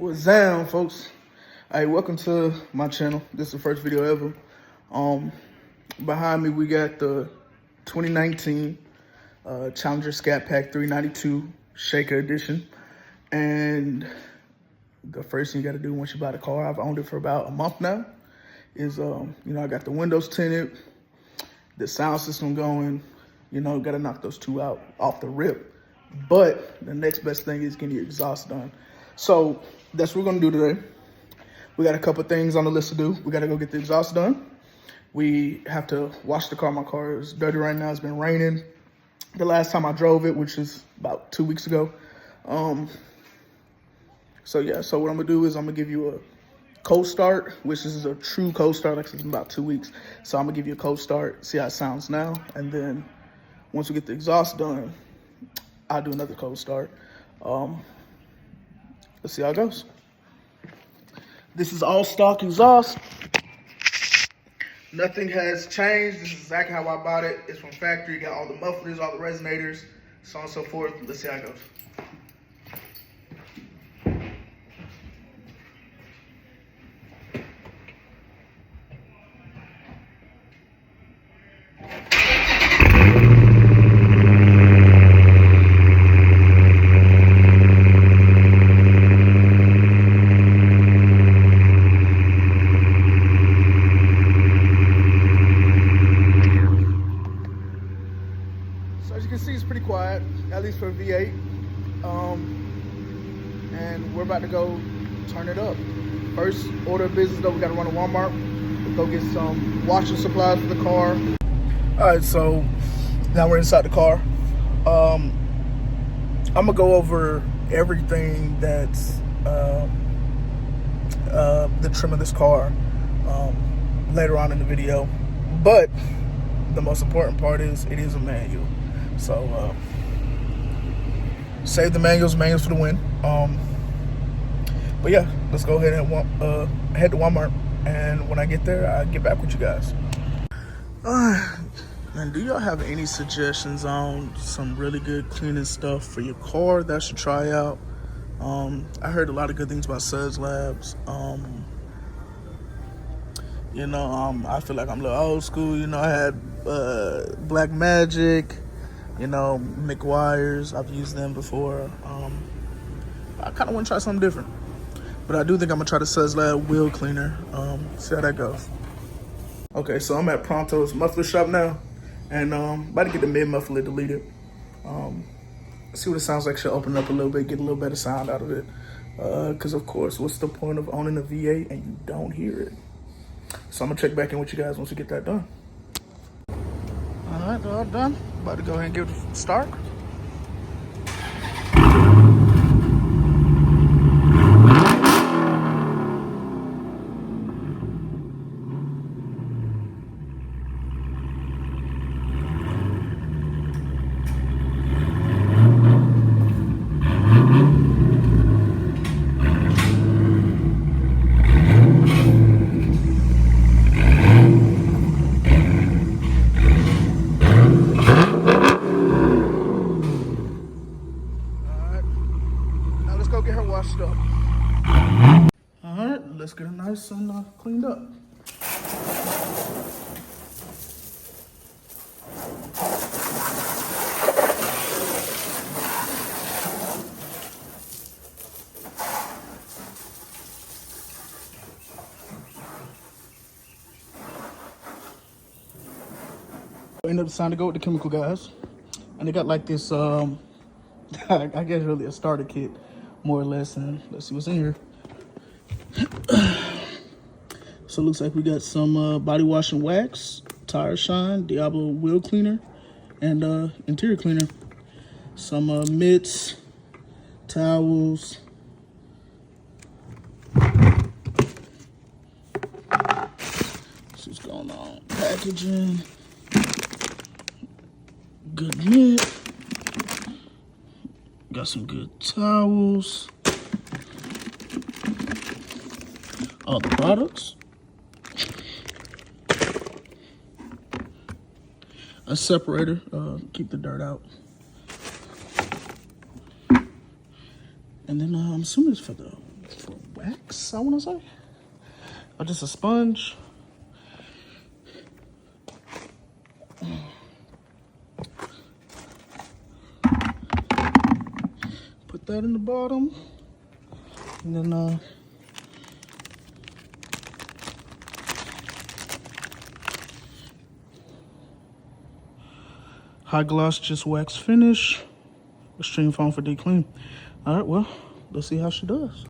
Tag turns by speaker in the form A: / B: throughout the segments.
A: What's down, folks? Hey, welcome to my channel. This is the first video ever. Behind me we got the 2019 Challenger Scatpack 392 Shaker Edition. And the first thing you got to do once you buy the car, I've owned it for about a month now, is I got the windows tinted, the sound system going. Got to knock those two out off the rip. But the next best thing is getting your exhaust done. So that's what we're gonna do today. We got a couple things on the list to do. We gotta go get the exhaust done. We have to wash the car. My car is dirty right now. It's been raining. The last time I drove it, which is about 2 weeks ago. So what I'm gonna do is I'm gonna give you a cold start, which is a true cold start, like it's been about 2 weeks. So I'm gonna give you a cold start, see how it sounds now. And then once we get the exhaust done, I'll do another cold start. Let's see how it goes. This is all stock exhaust. Nothing has changed. This is exactly how I bought it. It's from factory. Got all the mufflers, all the resonators, so on and so forth. Let's see how it goes. So as you can see, it's pretty quiet, at least for a V8. And we're about to go turn it up. First order of business though, we gotta run to Walmart. We'll go get some washing supplies for the car. All right, so now we're inside the car. I'm gonna go over everything that's the trim of this car later on in the video. But the most important part is it is a manual. So save the manuals for the win. But yeah, let's go ahead and head to Walmart, and when I get there, I'll get back with you guys. And do y'all have any suggestions on some really good cleaning stuff for your car that I should try out? I heard a lot of good things about Suds Labs. I feel like I'm a little old school. I had Black Magic, McGuire's. I've used them before. I kind of want to try something different, but I do think I'm gonna try the Suds Lab wheel cleaner. See how that goes. Okay, so I'm at Pronto's muffler shop now, and about to get the mid muffler deleted. See what it sounds like. Should open it up a little bit, get a little better sound out of it. Because of course, what's the point of owning a V8 and you don't hear it? So I'm gonna check back in with you guys once we get that done. All right, they're all done. About to go ahead and give it a start. Go get her washed up. All right, let's get her nice and cleaned up. Ended up deciding to go with the chemical guys, and they got like this I guess really a starter kit, more or less. And let's see what's in here. So it looks like we got some body wash and wax, tire shine, Diablo wheel cleaner, and interior cleaner. Some mitts, towels. See what's going on. Packaging. Good mitt. Got some good towels. All the products. A separator, keep the dirt out. And then I'm assuming it's for wax, I want to say. Or just a sponge. Put that in the bottom. And then high gloss just wax finish. Extreme foam for deep clean. All right, well, let's see how she does.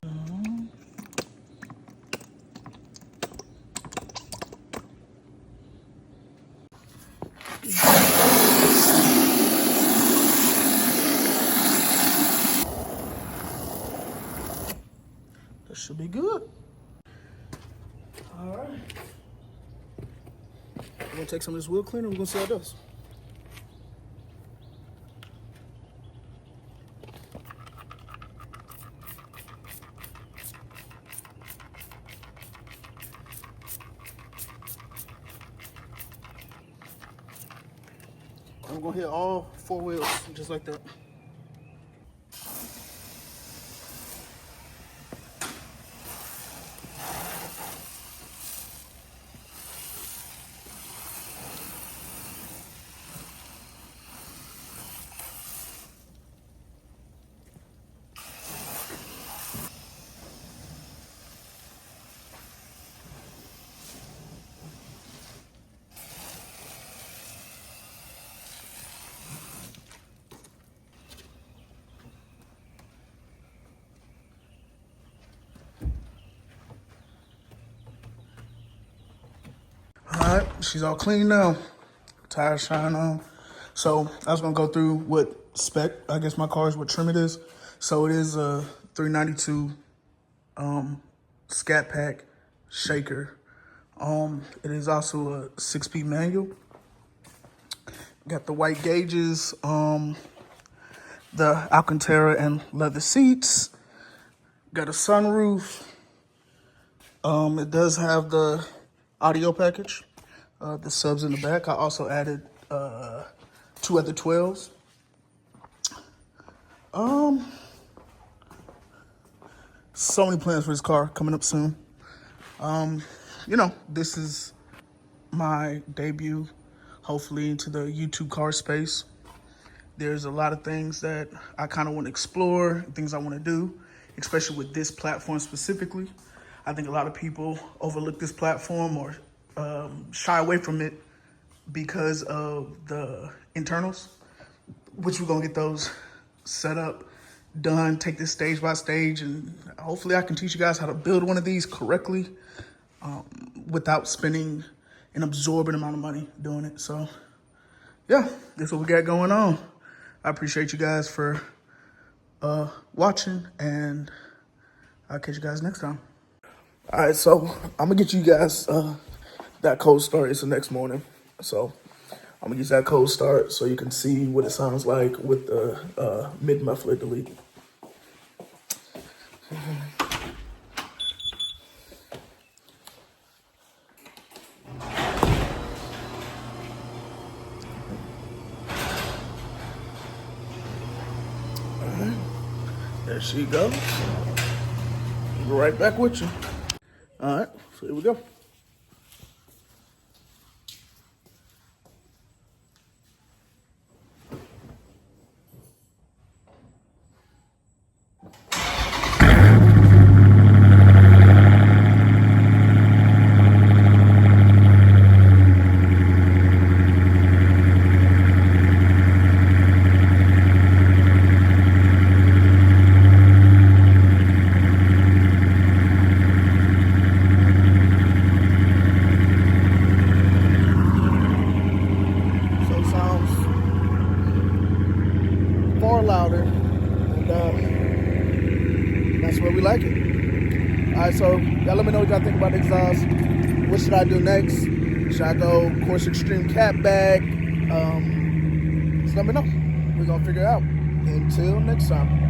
A: That should be good. All right. We're gonna take some of this wheel cleaner. We're gonna see how it does. I'm gonna hit all 4 wheels just like that. All right, she's all clean now. Tires shine on. So I was gonna go through what spec, I guess my car's, what trim it is. So it is a 392 Scatpack shaker. It is also a 6-speed manual. Got the white gauges, the Alcantara and leather seats. Got a sunroof. It does have the audio package, the subs in the back. I also added 2 other 12s. So many plans for this car coming up soon. You know, this is my debut, hopefully, into the YouTube car space. There's a lot of things that I kind of want to explore, things I want to do, especially with this platform specifically. I think a lot of people overlook this platform or shy away from it because of the internals, which we're going to get those set up, done, take this stage by stage, and hopefully I can teach you guys how to build one of these correctly without spending an absorbent amount of money doing it. So yeah, that's what we got going on. I appreciate you guys for watching, and I'll catch you guys next time. All right, so I'm gonna get you guys that cold start. It's the next morning, so I'm gonna use that cold start so you can see what it sounds like with the mid muffler deleted. There she goes. Be right back with you. All right, so here we go. Far louder, and that's where we like it. All right, so y'all let me know what y'all think about the exhaust. What should I do next? Should I go Course Extreme Catback? Just let me know. We're gonna figure it out. Until next time.